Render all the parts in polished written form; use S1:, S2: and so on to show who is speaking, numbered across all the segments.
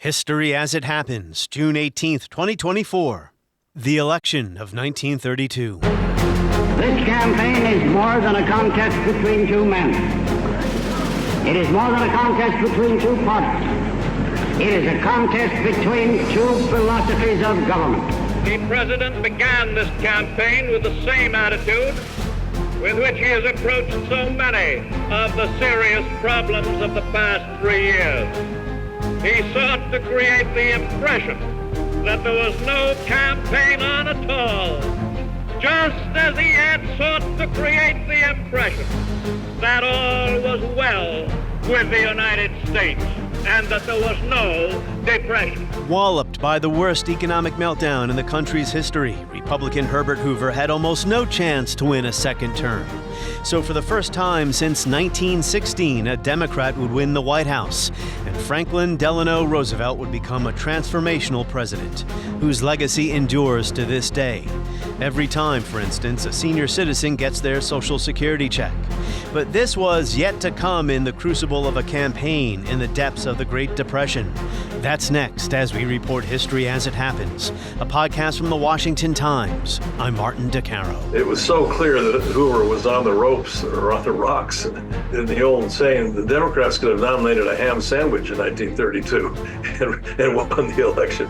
S1: History as it happens, June 18th, 2024. The election of 1932.
S2: This campaign is more than a contest between two men. It is more than a contest between two parties. It is a contest between two philosophies of government.
S3: The president began this campaign with the same attitude with which he has approached so many of the serious problems of the past 3 years. He sought to create the impression that there was no campaign on at all, just as he had sought to create the impression that all was well with the United States and that there was no depression.
S1: Walloped by the worst economic meltdown in the country's history, Republican Herbert Hoover had almost no chance to win a second term. So for the first time since 1916, a Democrat would win the White House, and Franklin Delano Roosevelt would become a transformational president, whose legacy endures to this day. Every time, for instance, a senior citizen gets their Social Security check. But this was yet to come in the crucible of a campaign in the depths of the Great Depression. That's next as we report History as It Happens, a podcast from the Washington Times. I'm Martin DeCaro.
S4: It was so clear that Hoover was on the ropes or on the rocks. In the old saying, the Democrats could have nominated a ham sandwich in 1932 and won the election.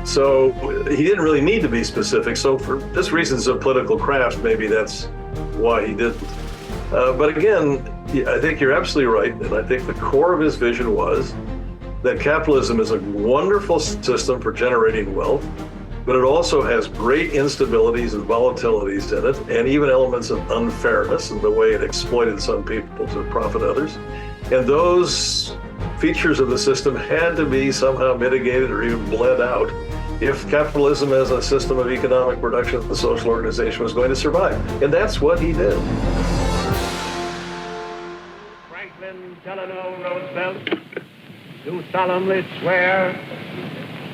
S4: So he didn't really need to be specific. So for just reasons of political craft, maybe that's why he didn't. But again, I think you're absolutely right. And I think the core of his vision was that capitalism is a wonderful system for generating wealth, but it also has great instabilities and volatilities in it, and even elements of unfairness in the way it exploited some people to profit others. And those features of the system had to be somehow mitigated or even bled out if capitalism as a system of economic production and social organization was going to survive. And that's what he did.
S3: Franklin Delano Roosevelt, do solemnly swear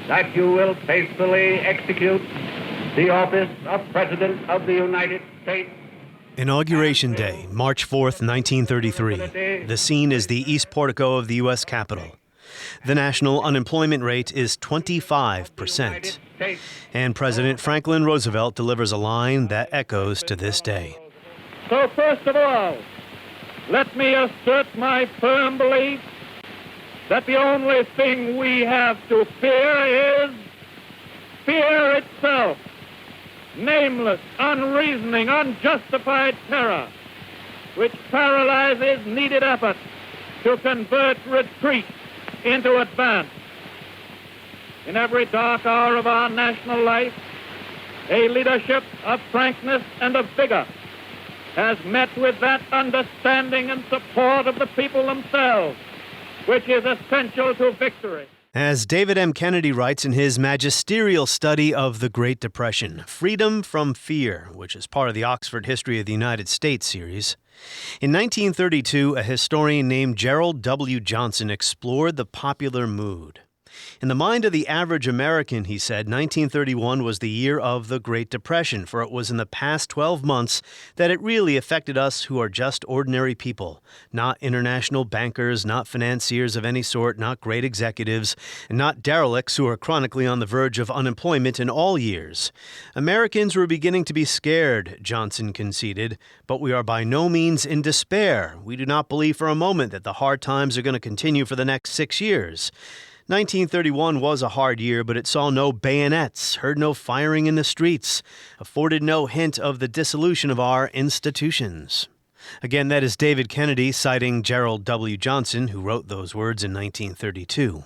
S3: that you will faithfully execute the office of President of the United States.
S1: Inauguration Day, March 4th, 1933. The scene is the East Portico of the U.S. Capitol. The national unemployment rate is 25%. And President Franklin Roosevelt delivers a line that echoes to this day.
S3: So first of all, let me assert my firm belief that the only thing we have to fear is fear itself. Nameless, unreasoning, unjustified terror, which paralyzes needed effort to convert retreat into advance. In every dark hour of our national life, a leadership of frankness and of vigor has met with that understanding and support of the people themselves, which is essential to victory.
S1: As David M. Kennedy writes in his magisterial study of the Great Depression, Freedom from Fear, which is part of the Oxford History of the United States series, in 1932, a historian named Gerald W. Johnson explored the popular mood. In the mind of the average American, he said, 1931 was the year of the Great Depression, for it was in the past 12 months that it really affected us who are just ordinary people, not international bankers, not financiers of any sort, not great executives, and not derelicts who are chronically on the verge of unemployment in all years. Americans were beginning to be scared, Johnson conceded, but we are by no means in despair. We do not believe for a moment that the hard times are going to continue for the next 6 years. 1931 was a hard year, but it saw no bayonets, heard no firing in the streets, afforded no hint of the dissolution of our institutions. Again, that is David Kennedy citing Gerald W. Johnson, who wrote those words in 1932.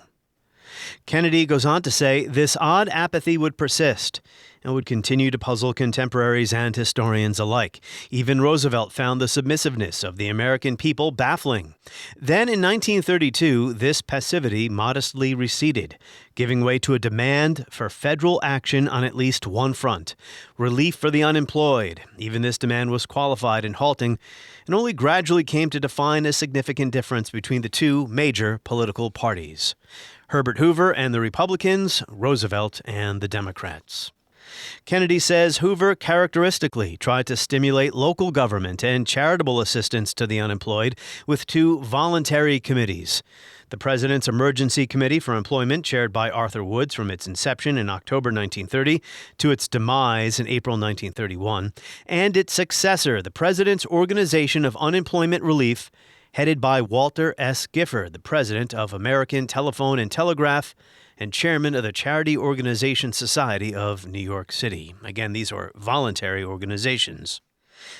S1: Kennedy goes on to say this odd apathy would persist and would continue to puzzle contemporaries and historians alike. Even Roosevelt found the submissiveness of the American people baffling. Then in 1932, this passivity modestly receded, giving way to a demand for federal action on at least one front, relief for the unemployed. Even this demand was qualified and halting, and only gradually came to define a significant difference between the two major political parties: Herbert Hoover and the Republicans, Roosevelt and the Democrats. Kennedy says Hoover characteristically tried to stimulate local government and charitable assistance to the unemployed with 2 voluntary committees. The President's Emergency Committee for Employment, chaired by Arthur Woods from its inception in October 1930 to its demise in April 1931, and its successor, the President's Organization of Unemployment Relief, headed by Walter S. Gifford, the president of American Telephone and Telegraph and chairman of the Charity Organization Society of New York City. Again, these are voluntary organizations.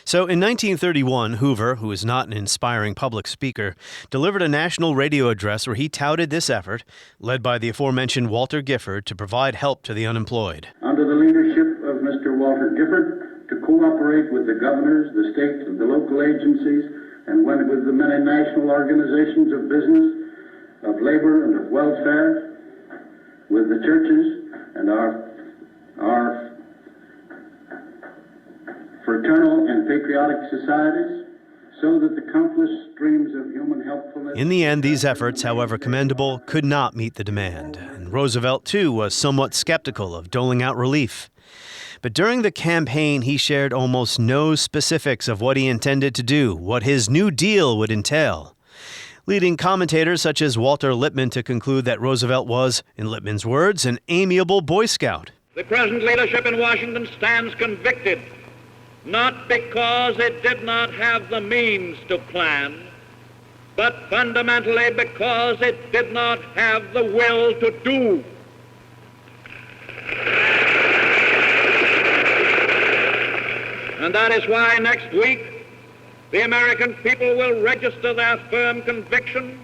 S1: So in 1931, Hoover, who is not an inspiring public speaker, delivered a national radio address where he touted this effort, led by the aforementioned Walter Gifford, to provide help to the unemployed.
S5: Under the leadership of Mr. Walter Gifford, to cooperate with the governors, the state, and the local agencies, and with the many national organizations of business, of labor, and of welfare, with the churches and our fraternal and patriotic societies, so that the countless streams of human helpfulness...
S1: In the end, these efforts, however commendable, could not meet the demand. And Roosevelt, too, was somewhat skeptical of doling out relief. But during the campaign, he shared almost no specifics of what he intended to do, what his New Deal would entail, leading commentators such as Walter Lippmann to conclude that Roosevelt was, in Lippmann's words, an amiable Boy Scout.
S3: The present leadership in Washington stands convicted, not because it did not have the means to plan, but fundamentally because it did not have the will to do. And that is why next week the American people will register their firm conviction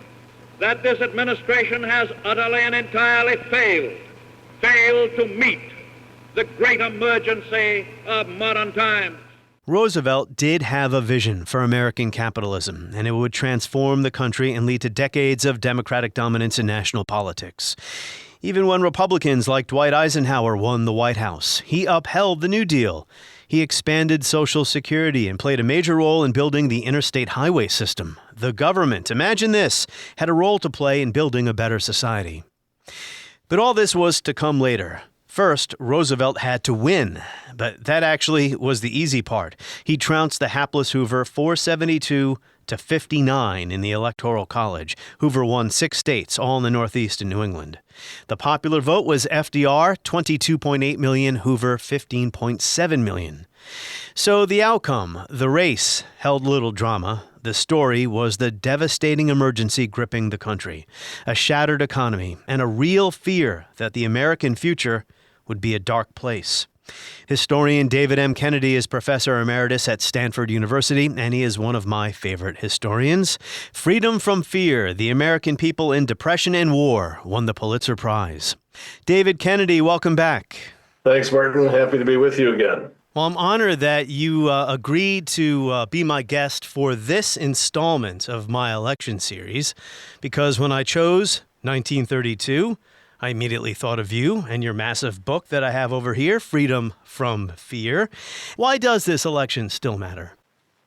S3: that this administration has utterly and entirely failed to meet the great emergency of modern times.
S1: Roosevelt did have a vision for American capitalism, and it would transform the country and lead to decades of Democratic dominance in national politics. Even when Republicans like Dwight Eisenhower won the White House, he upheld the New Deal. He expanded Social Security and played a major role in building the interstate highway system. The government, imagine this, had a role to play in building a better society. But all this was to come later. First, Roosevelt had to win, but that actually was the easy part. He trounced the hapless Hoover 472 to 59 in the Electoral College. Hoover won 6 states, all in the Northeast and New England. The popular vote was FDR, 22.8 million, Hoover, 15.7 million. So the outcome, the race, held little drama. The story was the devastating emergency gripping the country, a shattered economy, and a real fear that the American future would be a dark place. Historian David M. Kennedy is professor emeritus at Stanford University, and he is one of my favorite historians. Freedom from Fear, The American People in Depression and War, won the Pulitzer Prize. David Kennedy, welcome back.
S4: Thanks, Martin. Happy to be with you again.
S1: Well, I'm honored that you agreed to be my guest for this installment of my election series, because when I chose 1932, I immediately thought of you and your massive book that I have over here, Freedom from Fear. Why does this election still matter?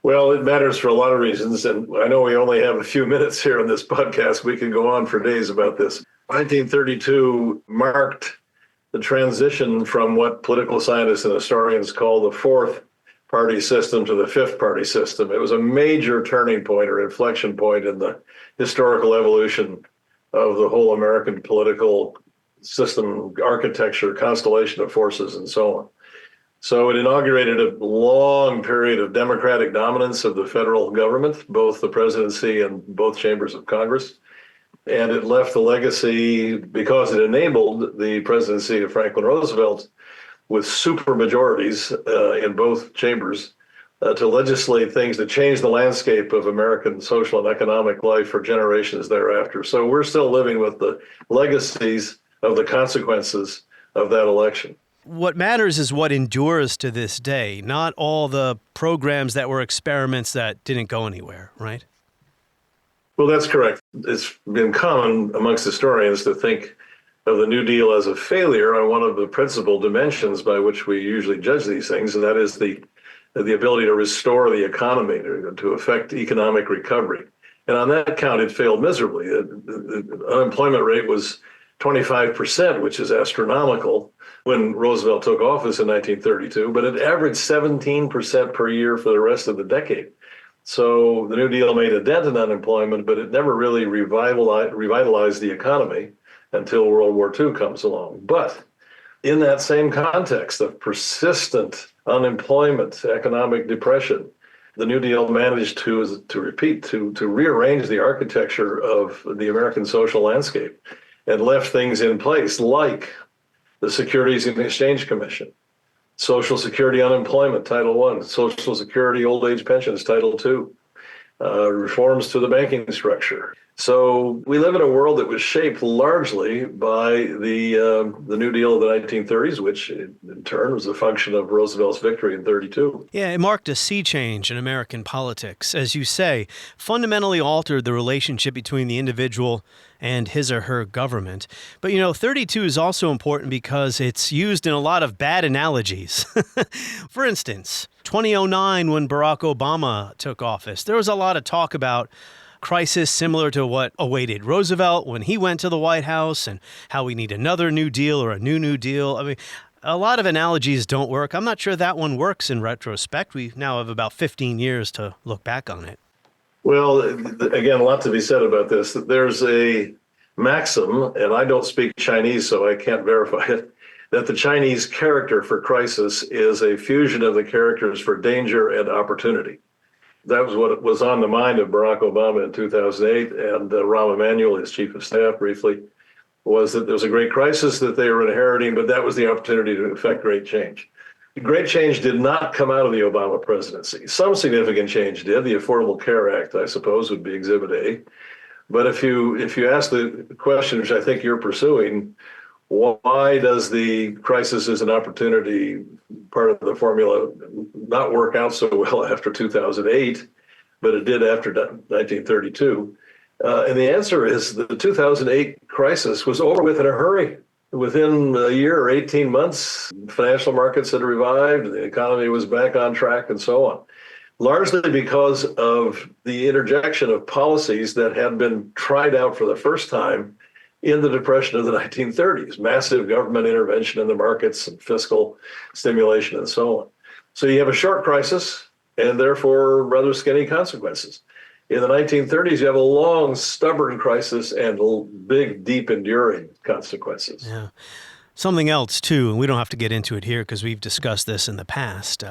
S4: Well, it matters for a lot of reasons, and I know we only have a few minutes here on this podcast. We can go on for days about this. 1932 marked the transition from what political scientists and historians call the fourth party system to the fifth party system. It was a major turning point or inflection point in the historical evolution of the whole American political system, architecture, constellation of forces, and so on. So it inaugurated a long period of democratic dominance of the federal government, both the presidency and both chambers of Congress. And it left a legacy, because it enabled the presidency of Franklin Roosevelt with super majorities in both chambers to legislate things that changed the landscape of American social and economic life for generations thereafter. So we're still living with the legacies of the consequences of that election.
S1: What matters is what endures to this day, not all the programs that were experiments that didn't go anywhere, right?
S4: Well, that's correct. It's been common amongst historians to think of the New Deal as a failure on one of the principal dimensions by which we usually judge these things, and that is the ability to restore the economy, to affect economic recovery. And on that count, it failed miserably. The unemployment rate was 25%, which is astronomical when Roosevelt took office in 1932, but it averaged 17% per year for the rest of the decade. So the New Deal made a dent in unemployment, but it never really revitalized the economy until World War II comes along. But in that same context of persistent unemployment, economic depression, the New Deal managed to rearrange the architecture of the American social landscape and left things in place like the Securities and Exchange Commission, Social Security Unemployment, Title I, Social Security Old Age Pensions, Title II, reforms to the banking structure. So we live in a world that was shaped largely by the New Deal of the 1930s, which in turn was a function of Roosevelt's victory in 32.
S1: Yeah, it marked a sea change in American politics. As you say, fundamentally altered the relationship between the individual and his or her government. But, 32 is also important because it's used in a lot of bad analogies. For instance, 2009, when Barack Obama took office, there was a lot of talk about crisis similar to what awaited Roosevelt when he went to the White House and how we need another New Deal or a new Deal. I mean, a lot of analogies don't work. I'm not sure that one works in retrospect. We now have about 15 years to look back on it.
S4: Well, again, a lot to be said about this. There's a maxim, and I don't speak Chinese, so I can't verify it, that the Chinese character for crisis is a fusion of the characters for danger and opportunity. That was what was on the mind of Barack Obama in 2008, and Rahm Emanuel, his chief of staff, briefly, was that there was a great crisis that they were inheriting, but that was the opportunity to effect great change. Great change did not come out of the Obama presidency. Some significant change did. The Affordable Care Act, I suppose, would be Exhibit A. But if you ask the question, which I think you're pursuing, why does the crisis as an opportunity part of the formula not work out so well after 2008, but it did after 1932? And the answer is that the 2008 crisis was over with in a hurry. Within a year or 18 months, financial markets had revived, the economy was back on track, and so on. Largely because of the interjection of policies that had been tried out for the first time in the Depression of the 1930s, massive government intervention in the markets and fiscal stimulation and so on. So you have a short crisis and therefore rather skinny consequences. In the 1930s, you have a long, stubborn crisis and big, deep, enduring consequences.
S1: Yeah. Something else, too, and we don't have to get into it here because we've discussed this in the past.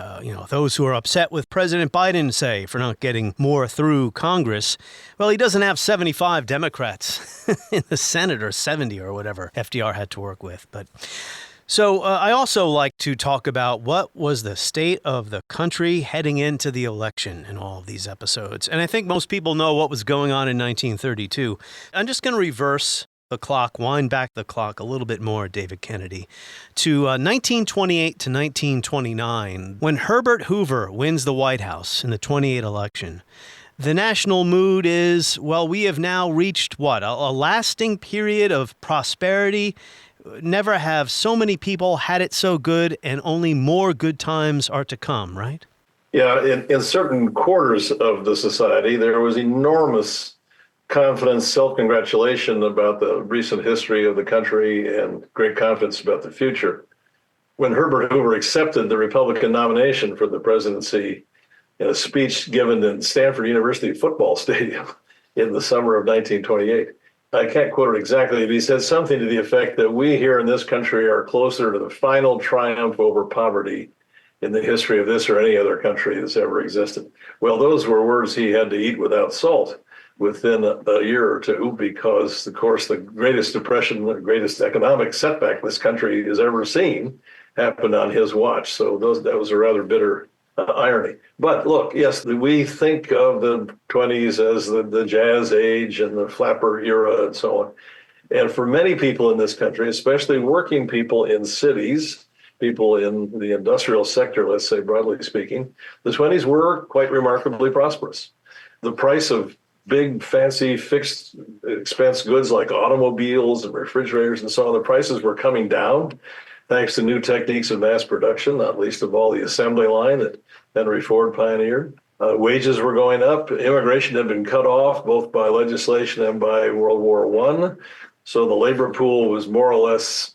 S1: Those who are upset with President Biden, say, for not getting more through Congress, well, he doesn't have 75 Democrats in the Senate, or 70 or whatever FDR had to work with. So I also like to talk about what was the state of the country heading into the election in all of these episodes. And I think most people know what was going on in 1932. I'm just going to reverse the clock, wind back the clock a little bit more, David Kennedy, to 1928 to 1929, when Herbert Hoover wins the White House in the 28 election. The national mood is, well, we have now reached what? A lasting period of prosperity. Never have so many people had it so good, and only more good times are to come, right?
S4: Yeah, in certain quarters of the society, there was enormous confidence, self-congratulation about the recent history of the country and great confidence about the future. When Herbert Hoover accepted the Republican nomination for the presidency in a speech given in Stanford University football stadium in the summer of 1928, I can't quote it exactly, but he said something to the effect that we here in this country are closer to the final triumph over poverty in the history of this or any other country that's ever existed. Well, those were words he had to eat without salt within a year or two, because, of course, the greatest depression, the greatest economic setback this country has ever seen happened on his watch. So that was a rather bitter irony. But look, yes, we think of the 20s as the jazz age and the flapper era and so on. And for many people in this country, especially working people in cities, people in the industrial sector, let's say broadly speaking, the 20s were quite remarkably prosperous. The price of big, fancy, fixed expense goods like automobiles and refrigerators and so on, the prices were coming down thanks to new techniques of mass production, not least of all the assembly line that Henry Ford pioneered. Wages were going up. Immigration had been cut off both by legislation and by World War I. So the labor pool was more or less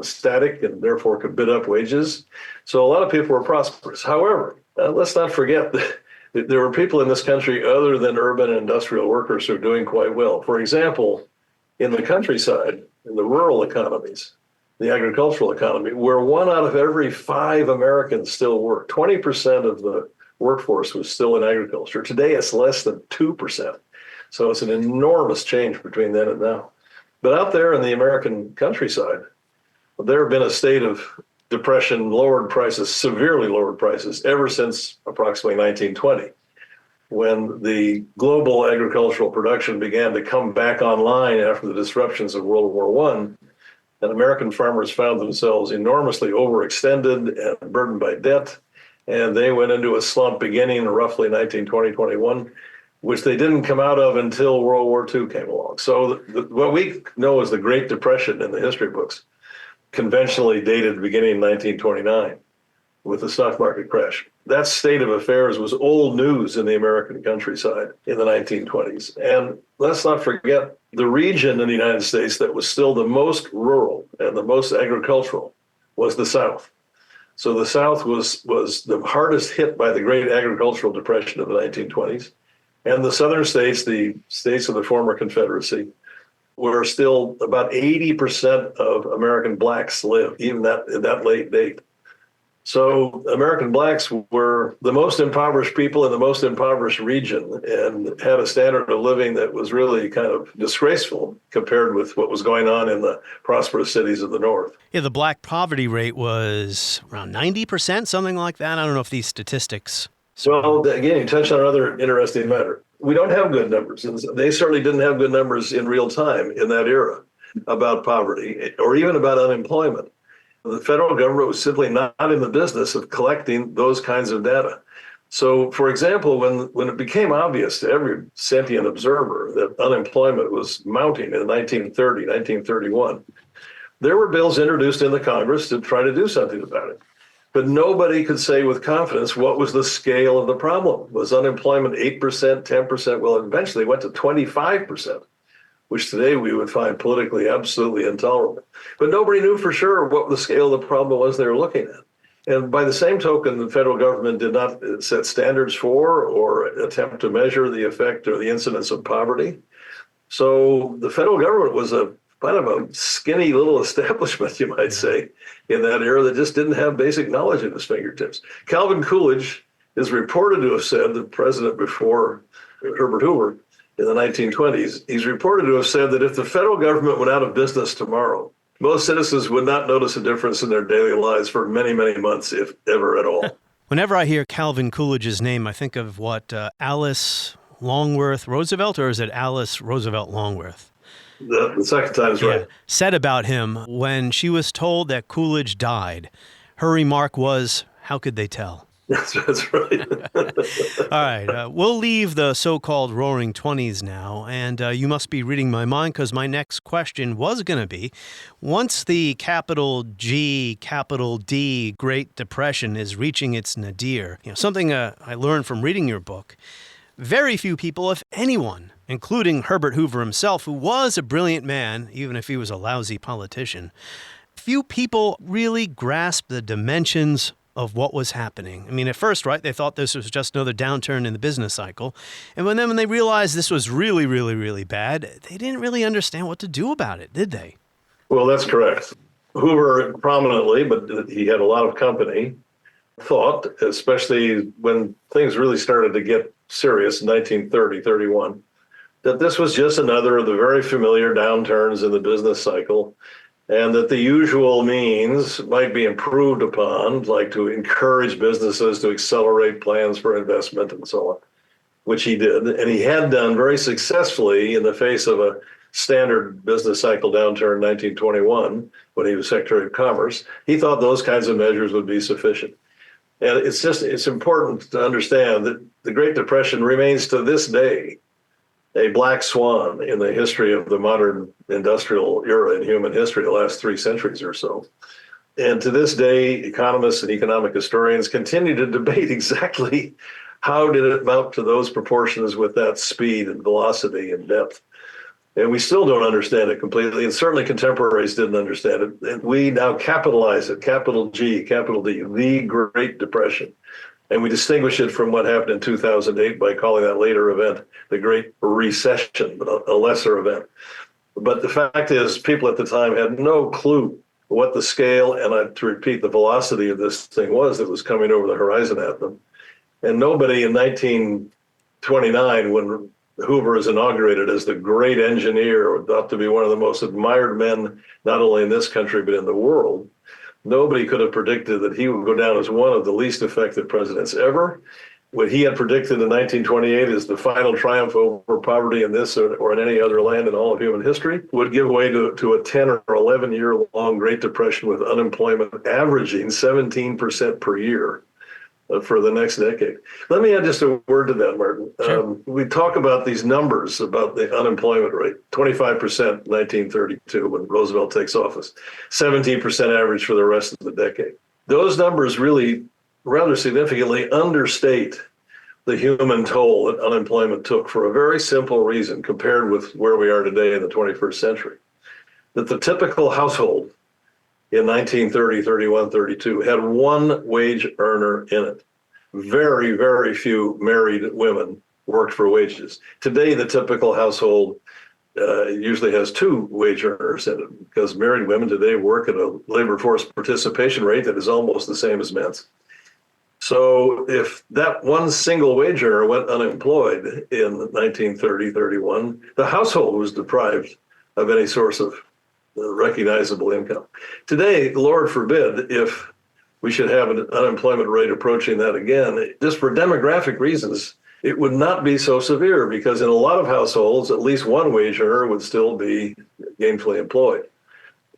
S4: static and therefore could bid up wages. So a lot of people were prosperous. However, let's not forget that there were people in this country other than urban and industrial workers who are doing quite well. For example, in the countryside, in the rural economies, the agricultural economy, where 1 out of every 5 Americans still work, 20% of the workforce was still in agriculture. Today, it's less than 2%. So it's an enormous change between then and now. But out there in the American countryside, there have been a state of depression, lowered prices, severely lowered prices, ever since approximately 1920, when the global agricultural production began to come back online after the disruptions of World War I. And American farmers found themselves enormously overextended and burdened by debt. And they went into a slump beginning roughly 1920-21, which they didn't come out of until World War II came along. So what we know as the Great Depression in the history books, conventionally dated beginning in 1929 with the stock market crash. That state of affairs was old news in the American countryside in the 1920s. And let's not forget the region in the United States that was still the most rural and the most agricultural was the South. So the South was the hardest hit by the great agricultural depression of the 1920s. And the southern states, the states of the former Confederacy, where still about 80% of American blacks live, even at that late date. So American blacks were the most impoverished people in the most impoverished region and had a standard of living that was really kind of disgraceful compared with what was going on in the prosperous cities of the North.
S1: Yeah, the black poverty rate was around 90%, something like that. I don't know if these statistics...
S4: Well, again, you touched on another interesting matter. We don't have good numbers. And they certainly didn't have good numbers in real time in that era about poverty or even about unemployment. The federal government was simply not in the business of collecting those kinds of data. So, for example, when it became obvious to every sentient observer that unemployment was mounting in 1930, 1931, there were bills introduced in the Congress to try to do something about it. But nobody could say with confidence what was the scale of the problem. Was unemployment 8%, 10%? Well, it eventually went to 25%, which today we would find politically absolutely intolerable. But nobody knew for sure what the scale of the problem was they were looking at. And by the same token, the federal government did not set standards for or attempt to measure the effect or the incidence of poverty. So the federal government was a kind of a skinny little establishment, you might say, in that era that just didn't have basic knowledge at its fingertips. Calvin Coolidge is reported to have said, the president before Herbert Hoover in the 1920s, he's reported to have said that if the federal government went out of business tomorrow, most citizens would not notice a difference in their daily lives for many, many months, if ever at all.
S1: Whenever I hear Calvin Coolidge's name, I think of what, Alice Longworth Roosevelt, or is it Alice Roosevelt Longworth?
S4: The second time's right.
S1: Said about him when she was told that Coolidge died. Her remark was, how could they tell?
S4: That's right.
S1: All right. We'll leave the so-called roaring 20s now, and you must be reading my mind because my next question was going to be, once the capital G, capital D Great Depression is reaching its nadir, something I learned from reading your book, very few people, if anyone, including Herbert Hoover himself, who was a brilliant man, even if he was a lousy politician, few people really grasped the dimensions of what was happening. I mean, at first, right, they thought this was just another downturn in the business cycle. And when they realized this was really, really, really bad, they didn't really understand what to do about it, did they? Well,
S4: that's correct. Hoover prominently, but he had a lot of company, thought, especially when things really started to get serious in 1930, 31, that this was just another of the very familiar downturns in the business cycle, and that the usual means might be improved upon, like to encourage businesses to accelerate plans for investment and so on, which he did. And he had done very successfully in the face of a standard business cycle downturn in 1921, when he was Secretary of Commerce. He thought those kinds of measures would be sufficient. And it's important to understand that the Great Depression remains to this day a black swan in the history of the modern industrial era in human history, the last 3 centuries or so. And to this day, economists and economic historians continue to debate exactly how did it mount to those proportions with that speed and velocity and depth. And we still don't understand it completely, and certainly contemporaries didn't understand it. And we now capitalize it, capital G, capital D, the Great Depression. And we distinguish it from what happened in 2008 by calling that later event the Great Recession, a lesser event. But the fact is, people at the time had no clue what the scale, and to repeat, the velocity of this thing was that was coming over the horizon at them. And nobody in 1929, when Hoover is inaugurated as the great engineer, thought to be one of the most admired men, not only in this country, but in the world, nobody could have predicted that he would go down as one of the least effective presidents ever. What he had predicted in 1928 as the final triumph over poverty in this or in any other land in all of human history would give way to a 10 or 11 year long Great Depression with unemployment averaging 17% per year for the next decade. Let me add just a word to that, Martin.
S1: Sure.
S4: We talk about these numbers about the unemployment rate, 25% in 1932 when Roosevelt takes office, 17% average for the rest of the decade. Those numbers really rather significantly understate the human toll that unemployment took for a very simple reason compared with where we are today in the 21st century. That the typical household in 1930, 31, 32 had one wage earner in it. Very, very few married women worked for wages. Today, the typical household usually has two wage earners in it because married women today work at a labor force participation rate that is almost the same as men's. So if that one single wage earner went unemployed in 1930, 31, the household was deprived of any source of recognizable income. Today, Lord forbid, if we should have an unemployment rate approaching that again, just for demographic reasons, it would not be so severe because in a lot of households, at least one wage earner would still be gainfully employed.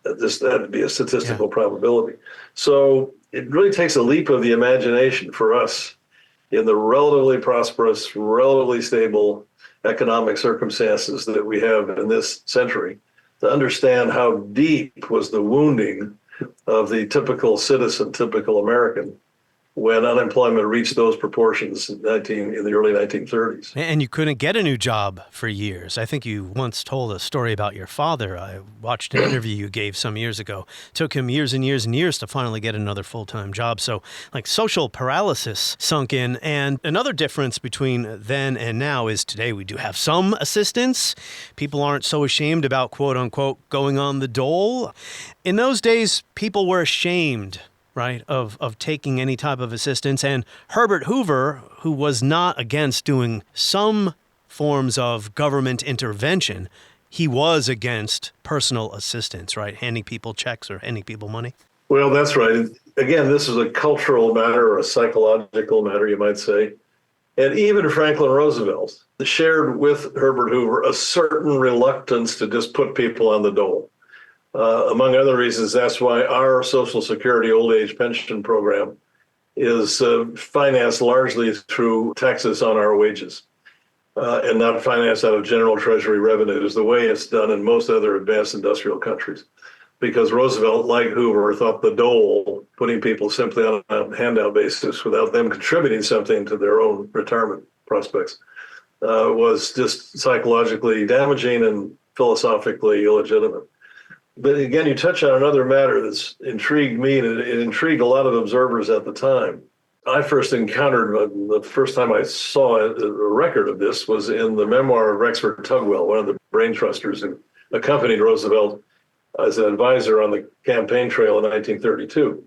S4: That'd be a statistical probability. So it really takes a leap of the imagination for us in the relatively prosperous, relatively stable economic circumstances that we have in this century to understand how deep was the wounding of the typical citizen, typical American, when unemployment reached those proportions in the early 1930s.
S1: And you couldn't get a new job for years. I think you once told a story about your father. I watched an interview you gave some years ago. It took him years and years and years to finally get another full-time job. So like social paralysis sunk in. And another difference between then and now is today we do have some assistance. People aren't so ashamed about quote unquote going on the dole. In those days, people were ashamed, right, of taking any type of assistance. And Herbert Hoover, who was not against doing some forms of government intervention, he was against personal assistance, right, handing people checks or handing people money.
S4: Well, that's right. Again, this is a cultural matter or a psychological matter, you might say. And even Franklin Roosevelt shared with Herbert Hoover a certain reluctance to just put people on the dole. Among other reasons, that's why our Social Security old age pension program is financed largely through taxes on our wages and not financed out of general treasury revenues, the way it's done in most other advanced industrial countries. Because Roosevelt, like Hoover, thought the dole, putting people simply on a handout basis without them contributing something to their own retirement prospects, was just psychologically damaging and philosophically illegitimate. But again, you touch on another matter that's intrigued me, and it intrigued a lot of observers at the time. I first encountered, the first time I saw a record of this was in the memoir of Rexford Tugwell, one of the brain trusters who accompanied Roosevelt as an advisor on the campaign trail in 1932.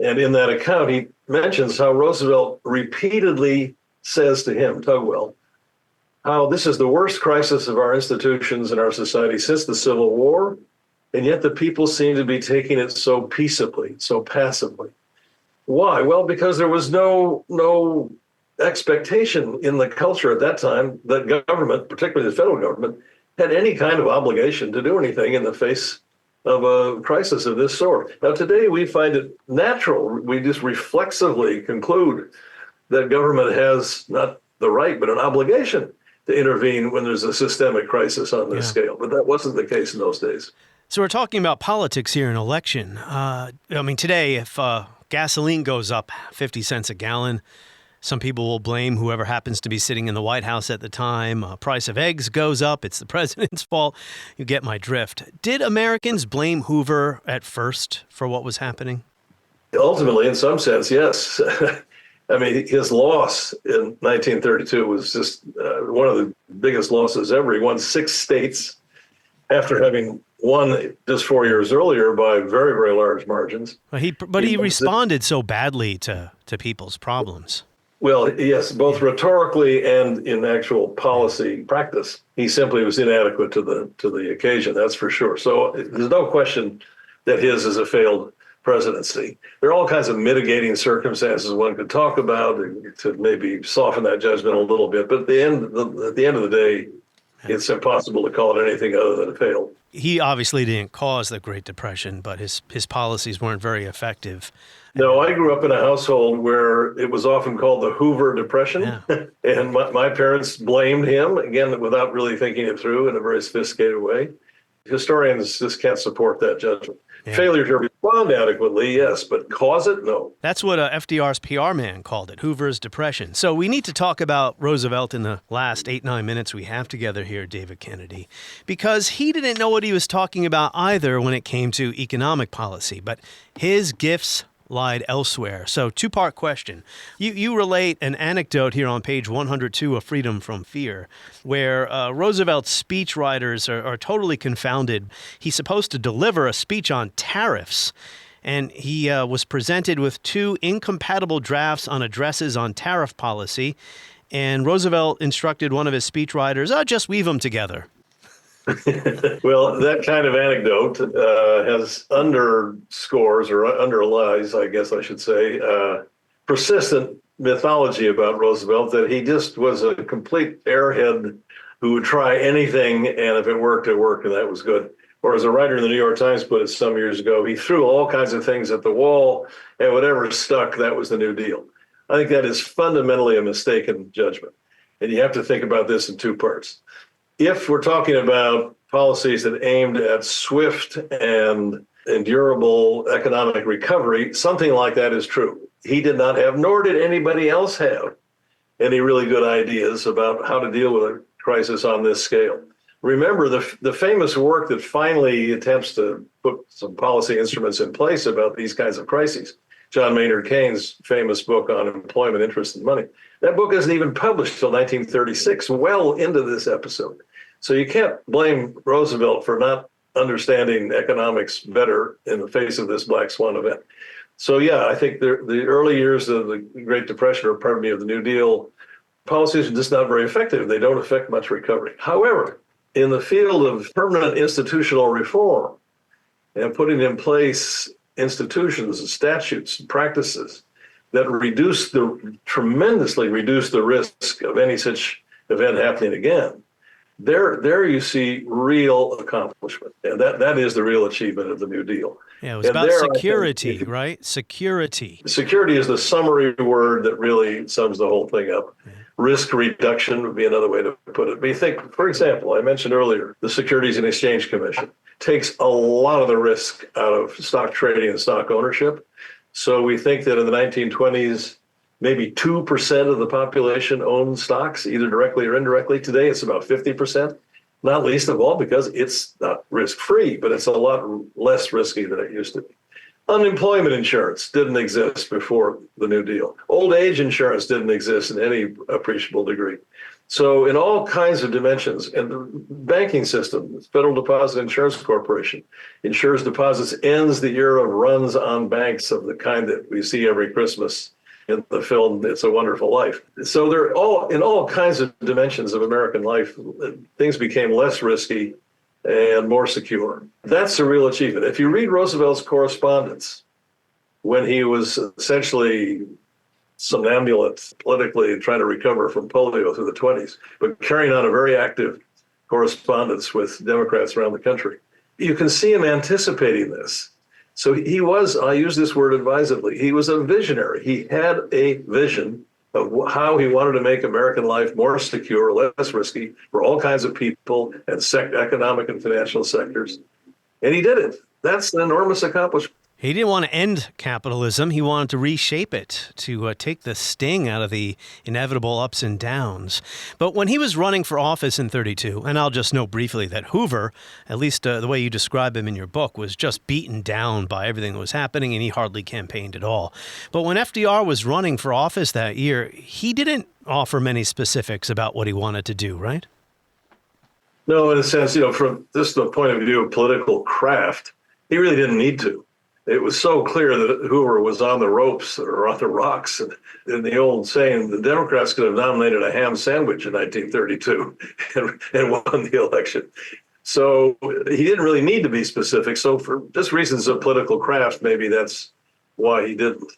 S4: And in that account, he mentions how Roosevelt repeatedly says to him, Tugwell, how this is the worst crisis of our institutions and our society since the Civil War. And yet the people seem to be taking it so peaceably, so passively. Why? Well, because there was no expectation in the culture at that time that government, particularly the federal government, had any kind of obligation to do anything in the face of a crisis of this sort. Now, today we find it natural. We just reflexively conclude that government has not the right, but an obligation to intervene when there's a systemic crisis on this scale. But that wasn't the case in those days.
S1: So we're talking about politics here in election. Today, if gasoline goes up 50 cents a gallon, Some people will blame whoever happens to be sitting in the White House at the time. Price of eggs goes up. It's the president's fault. You get my drift. Did Americans blame Hoover at first for what was happening?
S4: Ultimately, in some sense, yes. I mean, his loss in 1932 was just one of the biggest losses ever. He won 6 states after having won just 4 years earlier by very, very large margins.
S1: But he responded so badly to people's problems.
S4: Well, yes, both rhetorically and in actual policy practice, he simply was inadequate to the occasion. That's for sure. So there's no question that his is a failed presidency. There are all kinds of mitigating circumstances one could talk about to maybe soften that judgment a little bit. But at the end of the day, it's impossible to call it anything other than a failed.
S1: He obviously didn't cause the Great Depression, but his policies weren't very effective.
S4: No, I grew up in a household where it was often called the Hoover Depression. Yeah. And my parents blamed him, again, without really thinking it through in a very sophisticated way. Historians just can't support that judgment. Yeah. Failure to respond adequately, yes, but cause it, no.
S1: That's what FDR's PR man called it, Hoover's Depression. So we need to talk about Roosevelt in the last 8-9 minutes we have together here, David Kennedy, because he didn't know what he was talking about either when it came to economic policy, but his gifts lied elsewhere. So two-part question. You relate an anecdote here on page 102 of Freedom from Fear, where Roosevelt's speechwriters are totally confounded. He's supposed to deliver a speech on tariffs, and he was presented with 2 incompatible drafts on addresses on tariff policy, and Roosevelt instructed one of his speechwriters, just weave them together.
S4: Well, that kind of anecdote has underscores or underlies, I guess I should say, persistent mythology about Roosevelt that he just was a complete airhead who would try anything, and if it worked, it worked, and that was good. Or as a writer in the New York Times put it some years ago, he threw all kinds of things at the wall, and whatever stuck, that was the New Deal. I think that is fundamentally a mistaken judgment. And you have to think about this in 2 parts. If we're talking about policies that aimed at swift and endurable economic recovery, something like that is true. He did not have, nor did anybody else have, any really good ideas about how to deal with a crisis on this scale. Remember, the famous work that finally attempts to put some policy instruments in place about these kinds of crises, John Maynard Keynes' famous book on employment, interest, and money. That book isn't even published till 1936, well into this episode. So you can't blame Roosevelt for not understanding economics better in the face of this black swan event. So yeah, I think the early years of the Great Depression, or pardon me, of the New Deal, policies are just not very effective. They don't affect much recovery. However, in the field of permanent institutional reform and putting in place institutions and statutes and practices that tremendously reduce the risk of any such event happening again, there you see real accomplishment. And that is the real achievement of the New Deal.
S1: Yeah, it was about security, right? Security.
S4: Security is the summary word that really sums the whole thing up. Yeah. Risk reduction would be another way to put it. But you think, for example, I mentioned earlier, the Securities and Exchange Commission takes a lot of the risk out of stock trading and stock ownership. So we think that in the 1920s, maybe 2% of the population owned stocks, either directly or indirectly. Today, it's about 50%, not least of all because it's not risk-free, but it's a lot less risky than it used to be. Unemployment insurance didn't exist before the New Deal. Old age insurance didn't exist in any appreciable degree. So in all kinds of dimensions, and the banking system, the Federal Deposit Insurance Corporation, insures deposits, ends the era of runs on banks of the kind that we see every Christmas in the film It's a Wonderful Life. So they're all in all kinds of dimensions of American life, things became less risky and more secure. That's a real achievement. If you read Roosevelt's correspondence when he was essentially somnambulent politically trying to recover from polio through the 20s, but carrying on a very active correspondence with Democrats around the country, you can see him anticipating this. So he was, I use this word advisedly, he was a visionary. He had a vision of how he wanted to make American life more secure, less risky for all kinds of people and economic and financial sectors. And he did it. That's an enormous accomplishment.
S1: He didn't want to end capitalism. He wanted to reshape it, to take the sting out of the inevitable ups and downs. But when he was running for office in 32, and I'll just note briefly that Hoover, at least the way you describe him in your book, was just beaten down by everything that was happening, and he hardly campaigned at all. But when FDR was running for office that year, he didn't offer many specifics about what he wanted to do, right?
S4: No, in a sense, from just the point of view of political craft, he really didn't need to. It was so clear that Hoover was on the ropes or on the rocks. And in the old saying, the Democrats could have nominated a ham sandwich in 1932 and won the election. So he didn't really need to be specific. So for just reasons of political craft, maybe that's why he didn't.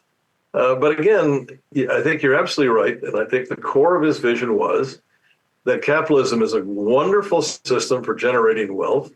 S4: But again, I think you're absolutely right. And I think the core of his vision was that capitalism is a wonderful system for generating wealth,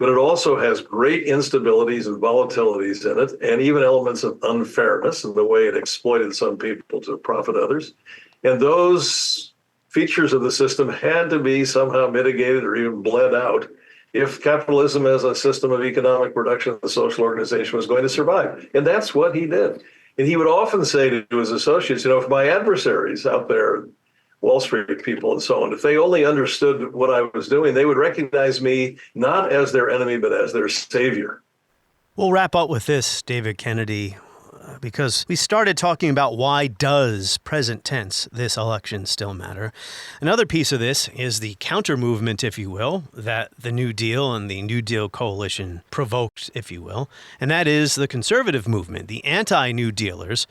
S4: but it also has great instabilities and volatilities in it, and even elements of unfairness in the way it exploited some people to profit others. And those features of the system had to be somehow mitigated or even bled out if capitalism as a system of economic production and social organization was going to survive. And that's what he did. And he would often say to his associates, if my adversaries out there, Wall Street people and so on, if they only understood what I was doing, they would recognize me not as their enemy, but as their savior.
S1: We'll wrap up with this, David Kennedy, because we started talking about why does present tense this election still matter. Another piece of this is the counter movement, if you will, that the New Deal and the New Deal coalition provoked, if you will, and that is the conservative movement, the anti-New Dealers,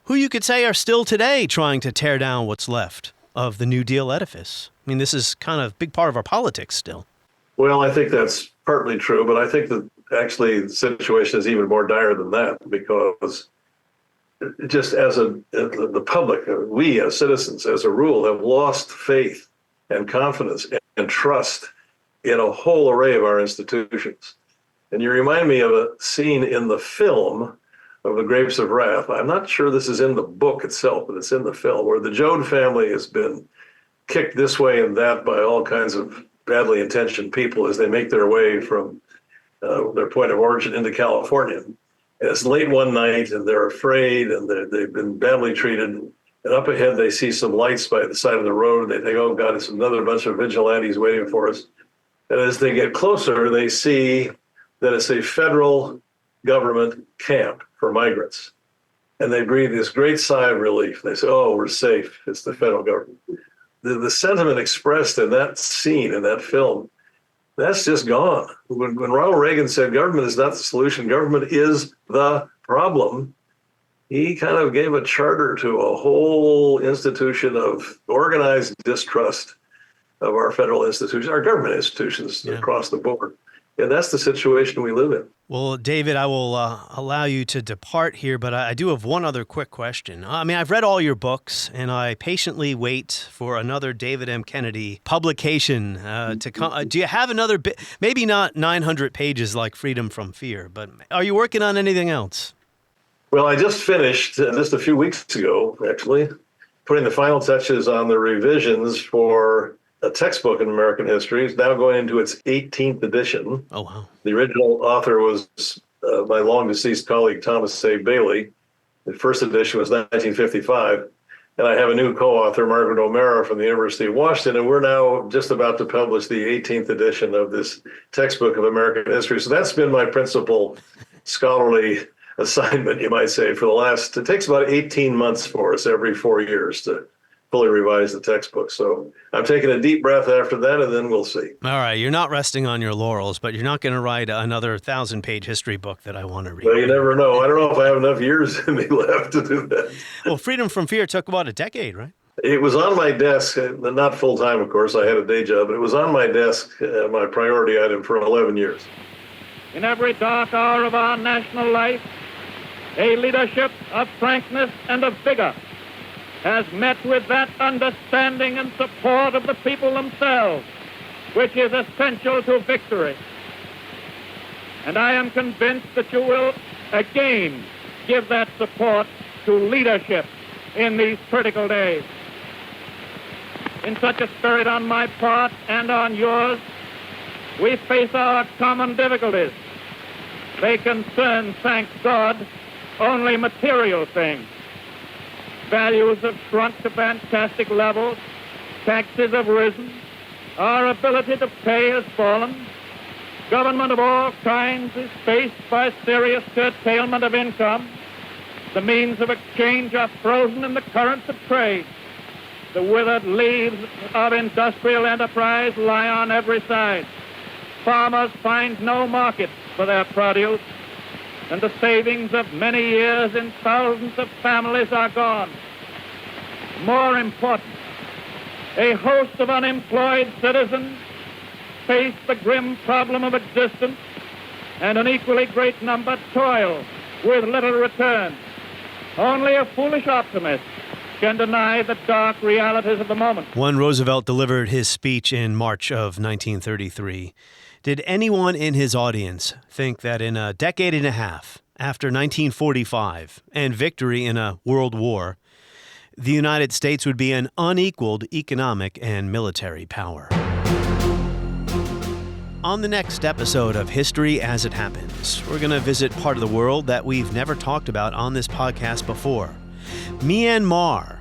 S1: who you could say are still today trying to tear down what's left of the New Deal edifice. I mean, this is kind of a big part of our politics still.
S4: Well, I think that's partly true, but I think that actually the situation is even more dire than that, because just as the public, we as citizens, as a rule, have lost faith and confidence and trust in a whole array of our institutions. And you remind me of a scene in the film of The Grapes of Wrath. I'm not sure this is in the book itself, but it's in the film, where the Joad family has been kicked this way and that by all kinds of badly intentioned people as they make their way from their point of origin into California. And it's late one night and they're afraid and they've been badly treated. And up ahead, they see some lights by the side of the road. And they think, oh God, it's another bunch of vigilantes waiting for us. And as they get closer, they see that it's a federal government camp for migrants. And they breathe this great sigh of relief. They say, oh, we're safe. It's the federal government. The sentiment expressed in that scene, in that film, that's just gone. When Ronald Reagan said government is not the solution, government is the problem, he kind of gave a charter to a whole institution of organized distrust of our federal institutions, our government institutions across the board. And that's the situation we live in.
S1: Well, David, I will allow you to depart here, but I do have one other quick question. I mean, I've read all your books, and I patiently wait for another David M. Kennedy publication to come. Do you have another bit? Maybe not 900 pages like Freedom from Fear, but are you working on anything else?
S4: Well, I just finished, just a few weeks ago, actually, putting the final touches on the revisions for a textbook in American history. Is now going into its 18th edition.
S1: Oh, wow.
S4: The original author was my long-deceased colleague, Thomas A. Bailey. The first edition was 1955. And I have a new co-author, Margaret O'Mara from the University of Washington, and we're now just about to publish the 18th edition of this textbook of American history. So that's been my principal scholarly assignment, you might say, for the last, it takes about 18 months for us every 4 years to fully revise the textbook. So I'm taking a deep breath after that, and then we'll see.
S1: All right. You're not resting on your laurels, but you're not going to write another 1,000-page history book that I want to read.
S4: Well, you never know. I don't know if I have enough years in me left to do that.
S1: Well, Freedom from Fear took about a decade, right?
S4: It was on my desk, not full-time, of course. I had a day job, but it was on my desk, my priority item, for 11 years.
S3: In every dark hour of our national life, a leadership of frankness and of vigor has met with that understanding and support of the people themselves, which is essential to victory. And I am convinced that you will again give that support to leadership in these critical days. In such a spirit on my part and on yours, we face our common difficulties. They concern, thank God, only material things. Values have shrunk to fantastic levels. Taxes have risen. Our ability to pay has fallen. Government of all kinds is faced by serious curtailment of income. The means of exchange are frozen in the currents of trade. The withered leaves of industrial enterprise lie on every side. Farmers find no market for their produce, and the savings of many years in thousands of families are gone. More important, a host of unemployed citizens face the grim problem of existence, and an equally great number toil with little return. Only a foolish optimist can deny the dark realities of the moment.
S1: When Roosevelt delivered his speech in March of 1933, did anyone in his audience think that in a decade and a half, after 1945 and victory in a world war, the United States would be an unequaled economic and military power? On the next episode of History as It Happens, we're going to visit part of the world that we've never talked about on this podcast before, Myanmar.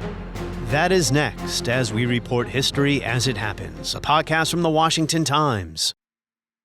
S1: That is next as we report History as It Happens, a podcast from the Washington Times.